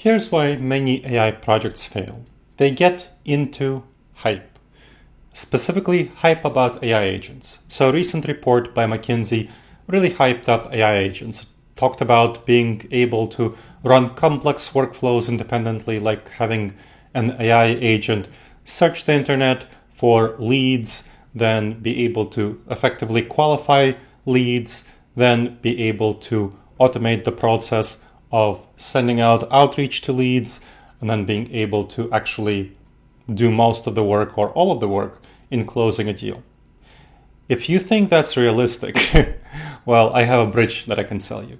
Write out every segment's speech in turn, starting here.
Here's why many AI projects fail. They get into hype, specifically hype about AI agents. So a recent report by McKinsey really hyped up AI agents, talked about being able to run complex workflows independently, like having an AI agent search the internet for leads, then be able to effectively qualify leads, then be able to automate the process of sending out outreach to leads, and then being able to actually do most of the work or all of the work in closing a deal. If you think that's realistic, well, I have a bridge that I can sell you.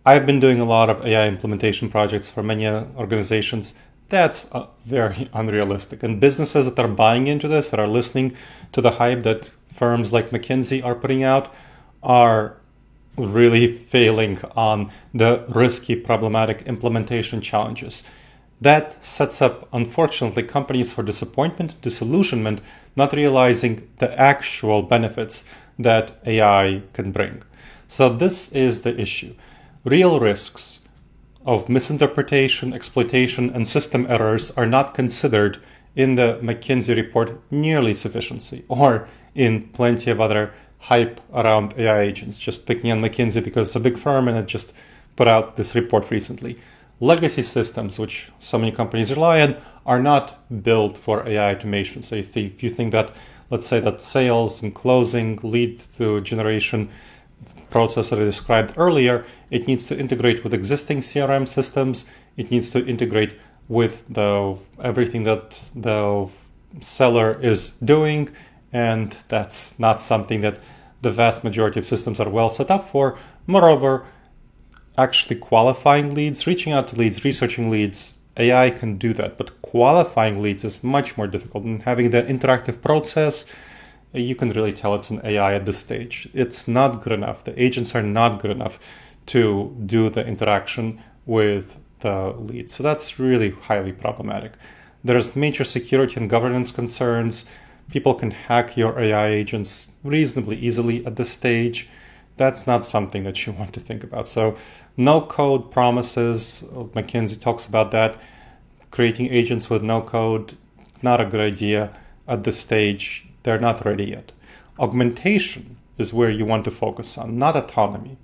I've been doing a lot of AI implementation projects for many organizations. That's very unrealistic. And businesses that are buying into this, that are listening to the hype that firms like McKinsey are putting out, are really failing on the risky, problematic implementation challenges. That sets up, unfortunately, companies for disappointment, disillusionment, not realizing the actual benefits that AI can bring. So this is the issue. Real risks of misinterpretation, exploitation, and system errors are not considered in the McKinsey report nearly sufficiently, or in plenty of other hype around AI agents. Just picking on McKinsey because it's a big firm and it just put out this report recently. Legacy systems, which so many companies rely on, are not built for AI automation. So if you think that, let's say that sales and closing lead to generation process that I described earlier, it needs to integrate with existing CRM systems. It needs to integrate with everything that the seller is doing. And that's not something that the vast majority of systems are well set up for. Moreover, actually qualifying leads, reaching out to leads, researching leads, AI can do that. But qualifying leads is much more difficult. And having the interactive process, you can really tell it's an AI at this stage. It's not good enough. The agents are not good enough to do the interaction with the leads. So that's really highly problematic. There's major security and governance concerns. People can hack your AI agents reasonably easily at this stage. That's not something that you want to think about. So no code promises, McKinsey talks about that. Creating agents with no code, not a good idea at this stage. They're not ready yet. Augmentation is where you want to focus on, not autonomy.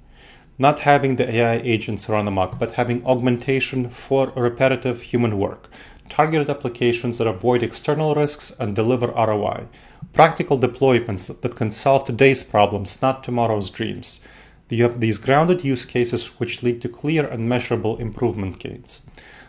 Not having the AI agents run amok, but having augmentation for repetitive human work. Targeted applications that avoid external risks and deliver ROI. Practical deployments that can solve today's problems, not tomorrow's dreams. You have these grounded use cases which lead to clear and measurable improvement gains.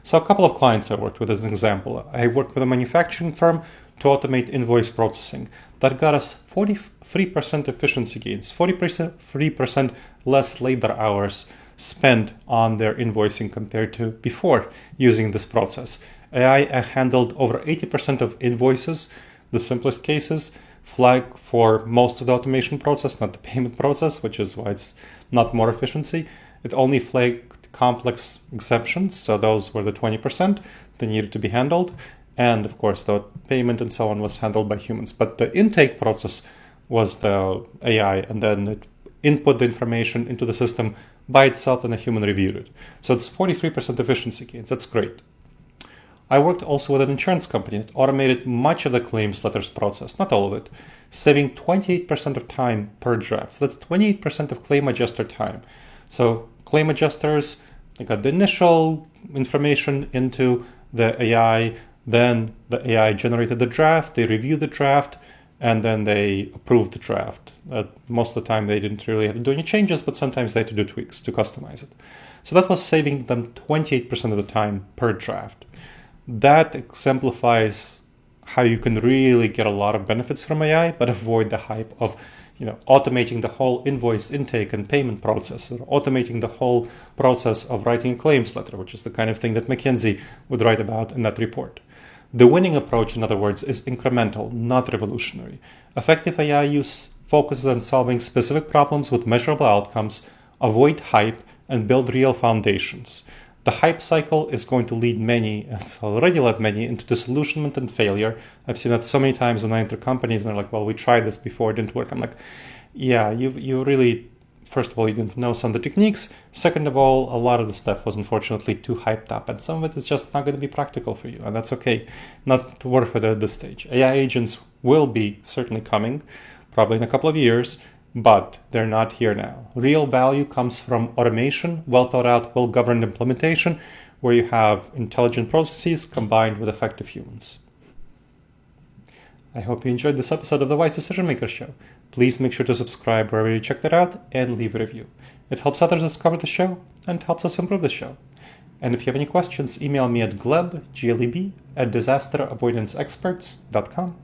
So a couple of clients I worked with as an example. I worked with a manufacturing firm to automate invoice processing. That got us 43% efficiency gains, 43% less labor hours spent on their invoicing compared to before using this process. AI handled over 80% of invoices, the simplest cases, flag for most of the automation process, not the payment process, which is why it's not more efficiency. It only flagged complex exceptions, so those were the 20% that needed to be handled. And of course, the payment and so on was handled by humans. But the intake process was the AI, and then it input the information into the system by itself and a human reviewed it. So it's 43% efficiency gains. That's great. I worked also with an insurance company that automated much of the claims letters process, not all of it, saving 28% of time per draft. So that's 28% of claim adjuster time. So claim adjusters, they got the initial information into the AI, then the AI generated the draft, they reviewed the draft, and then they approved the draft. Most of the time they didn't really have to do any changes, but sometimes they had to do tweaks to customize it. So that was saving them 28% of the time per draft. That exemplifies how you can really get a lot of benefits from AI, but avoid the hype of automating the whole invoice intake and payment process, or automating the whole process of writing a claims letter, which is the kind of thing that McKinsey would write about in that report. The winning approach, in other words, is incremental, not revolutionary. Effective AI use focuses on solving specific problems with measurable outcomes, avoid hype, and build real foundations. The hype cycle is going to lead many, it's already led many, into disillusionment and failure. I've seen that so many times when I enter companies and they're like, well, we tried this before, it didn't work. I'm like, yeah, you really first of all, you didn't know some of the techniques. Second of all, a lot of the stuff was unfortunately too hyped up, and some of it is just not going to be practical for you, and that's okay. Not worth it at this stage. AI agents will be certainly coming, probably in a couple of years, but they're not here now. Real value comes from automation, well thought out, well governed implementation, where you have intelligent processes combined with effective humans. I hope you enjoyed this episode of the Wise Decision Maker Show. Please make sure to subscribe wherever you checked it out and leave a review. It helps others discover the show and helps us improve the show. And if you have any questions, email me at gleb, Gleb, at disasteravoidanceexperts.com.